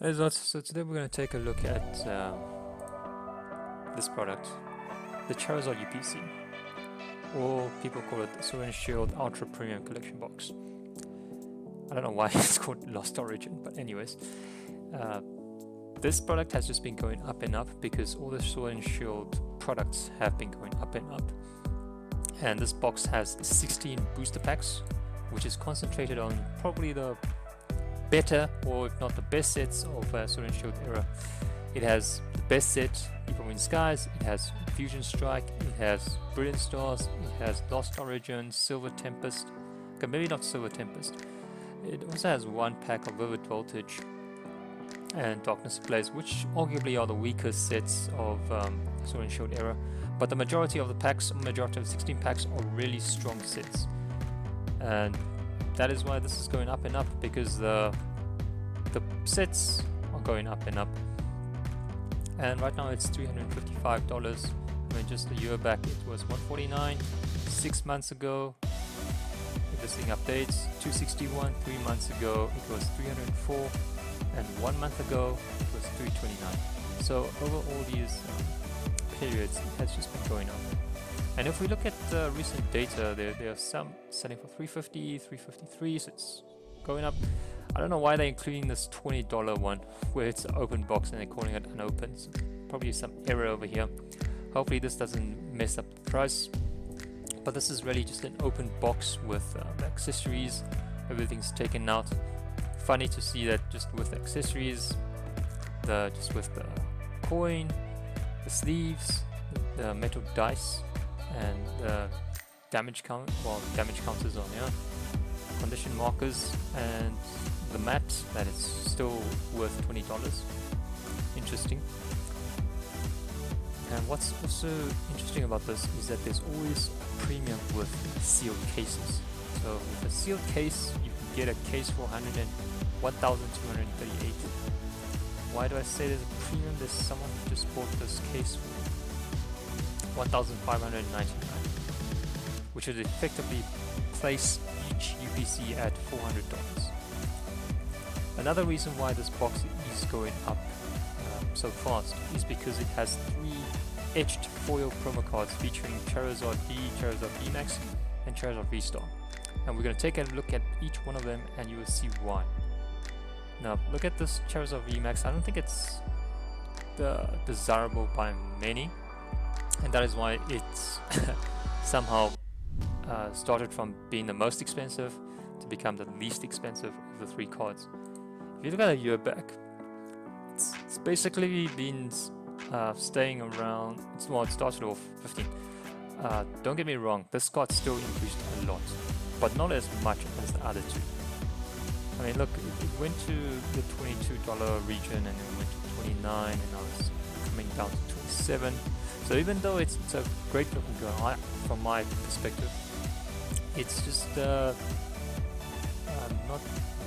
So today we're going to take a look at this product, the Charizard UPC, or people call it the Sword and Shield Ultra Premium Collection Box. I don't know why it's called Lost Origin, but anyways, this product has just been going up and up because all the Sword and Shield products have been going up and up. And this box has 16 booster packs, which is concentrated on probably the better, or if not the best sets of Sword and Shield era. It has the best set, Evil Wind Skies, it has Fusion Strike, it has Brilliant Stars, it has Lost Origin, Silver Tempest, okay, maybe not Silver Tempest. It also has one pack of Vivid Voltage and Darkness Ablaze, which arguably are the weakest sets of Sword and Shield era, but the majority of the packs, majority of 16 packs, are really strong sets. And that is why this is going up and up, because the sets are going up and up. And right now it's $355. I mean, just a year back it was $149. 6 months ago, if this thing updates, $261. 3 months ago it was $304, and 1 month ago it was $329. So over all these periods, it has just been going up. And if we look at recent data, there are some selling for $350, $353, so it's going up. I don't know why they're including this $20 one, where it's an open box and they're calling it unopened. So probably some error over here. Hopefully this doesn't mess up the price. But this is really just an open box with accessories. Everything's taken out. Funny to see that just with accessories, just with the coin, the sleeves, the metal dice, and the damage counters on here, condition markers, and the mat that is still worth $20. Interesting. And what's also interesting about this is that there's always a premium with sealed cases. So with a sealed case, you can get a case for $1,238. Why do I say there's a premium? There's someone who just bought this case for $1,599, which would effectively place each UPC at $400. Another reason why this box is going up so fast is because it has 3 etched foil promo cards featuring Charizard V, Charizard VMAX, and Charizard V-Star. And we're going to take a look at each one of them and you will see why. Now look at this Charizard VMAX. I don't think it's desirable by many, and that is why it's somehow started from being the most expensive to become the least expensive of the 3 cards. If you look at a year back, it's basically been staying around. It started off 15. Don't get me wrong, this card still increased a lot, but not as much as the other 2. I mean, look, it went to the $22 region, and then it went to 29, and now it's coming down to 27. So even though it's a great looking card, from my perspective, it's just not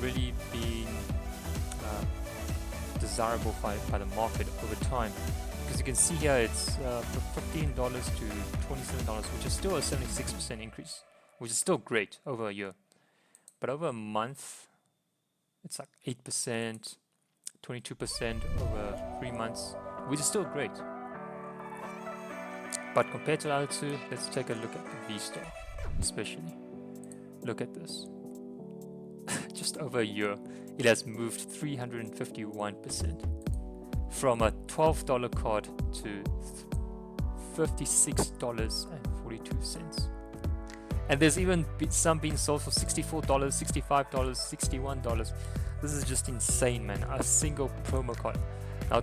really being desirable by the market over time. Because you can see here it's from $15 to $27, which is still a 76% increase, which is still great over a year. But over a month, it's like 8%, 22% over 3 months, which is still great. But compared to the other 2, let's take a look at the V-Star especially. Look at this. Just over a year, it has moved 351%. From a $12 card to $56.42. And there's even some being sold for $64, $65, $61. This is just insane, man. A single promo card. Now,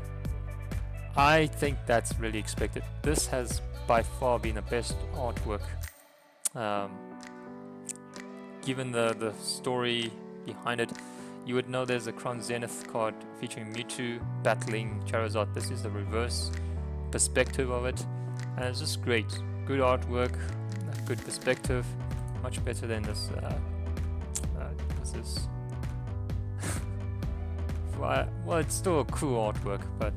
I think that's really expected. This has by far been the best artwork. Given the story behind it, you would know there's a Crown Zenith card featuring Mewtwo battling Charizard. This is the reverse perspective of it, and it's just great. Good artwork, good perspective, much better than this. What's this? Well, it's still a cool artwork, but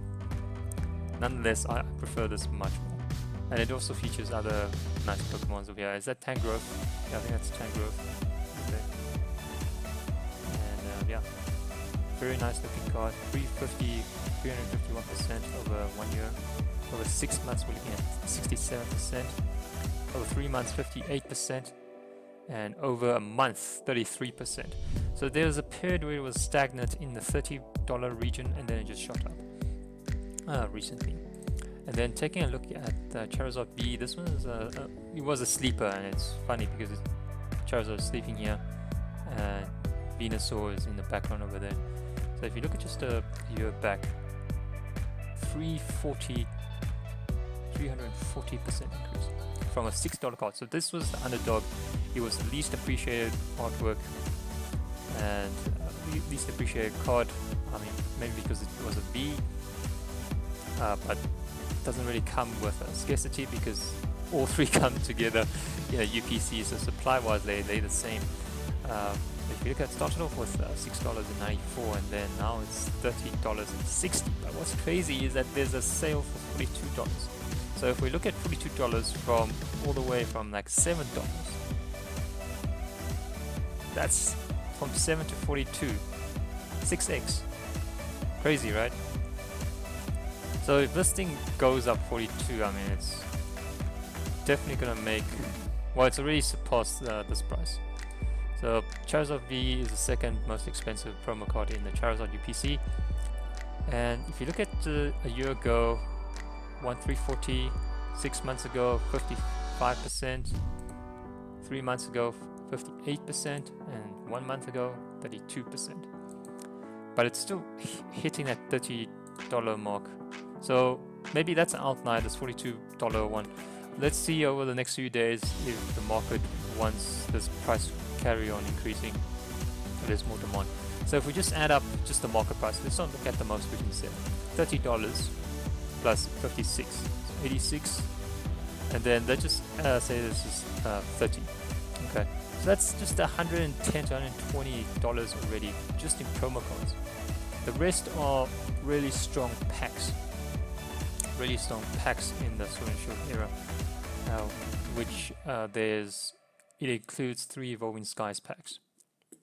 nonetheless, I prefer this much more. And it also features other nice Pokemons over here. Is that Tangrowth? Yeah, I think that's Tangrowth. Okay. And yeah, very nice looking card. 351% over 1 year. Over 6 months we're looking at 67%. Over 3 months 58%. And over a month 33%. So there was a period where it was stagnant in the $30 region, and then it just shot up recently. And then taking a look at Charizard B, this one is it was a sleeper, and it's funny because Charizard is sleeping here and Venusaur is in the background over there. So if you look at just a year back, 340% increase from a $6 card. So this was the underdog. It was the least appreciated artwork and least appreciated card. I mean, maybe because it was a B, but it doesn't really come with a scarcity because all three come together in a UPC. So supply-wise, they're the same. If you look at, it started off with $6.94, and then now it's $30.60. But what's crazy is that there's a sale for $42. So if we look at $42 from all the way from like $7, that's from 7 to 42, 6x. Crazy, right? So if this thing goes up 42, I mean, it's definitely gonna make, well, it's already surpassed this price. So Charizard V is the second most expensive promo card in the Charizard UPC. And if you look at a year ago, 340, 6 months ago 55%, 3 months ago 58%, and 1 month ago 32%. But it's still hitting that $30 mark. So maybe that's an outlier, this $42 one. Let's see over the next few days if the market wants this price carry on increasing, there's more demand. So if we just add up just the market price, let's not look at the most we can sell. $30 plus 56, so 86, and then let's just say this is 30. Okay, so that's just $110 to $120 already just in promo cards. The rest are really strong packs, in the Sword and Shield era, which it includes 3 Evolving Skies packs,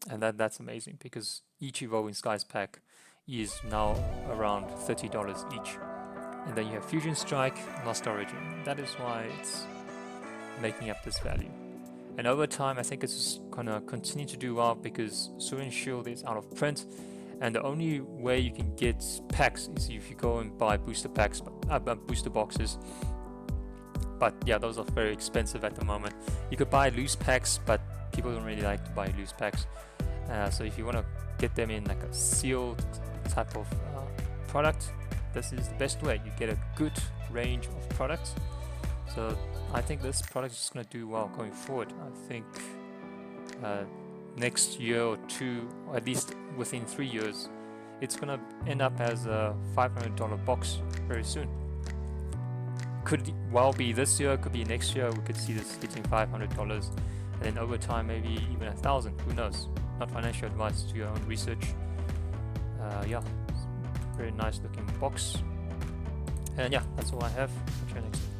and that's amazing because each Evolving Skies pack is now around $30 each. And then you have Fusion Strike, Lost Origin. That is why it's making up this value. And over time, I think it's just gonna continue to do well because Sword and Shield is out of print, and the only way you can get packs is if you go and buy booster packs, booster boxes. But yeah, those are very expensive at the moment. You could buy loose packs, but people don't really like to buy loose packs. So if you want to get them in like a sealed type of product, this is the best way. You get a good range of products. So I think this product is going to do well going forward. I think next year or two, or at least within 3 years, it's going to end up as a $500 box very soon. Could well be this year, could be next year. We could see this hitting $500, and then over time maybe even $1,000. Who knows? Not financial advice, to your own research. Yeah, very nice looking box. And yeah, that's all I have. Catch you next time.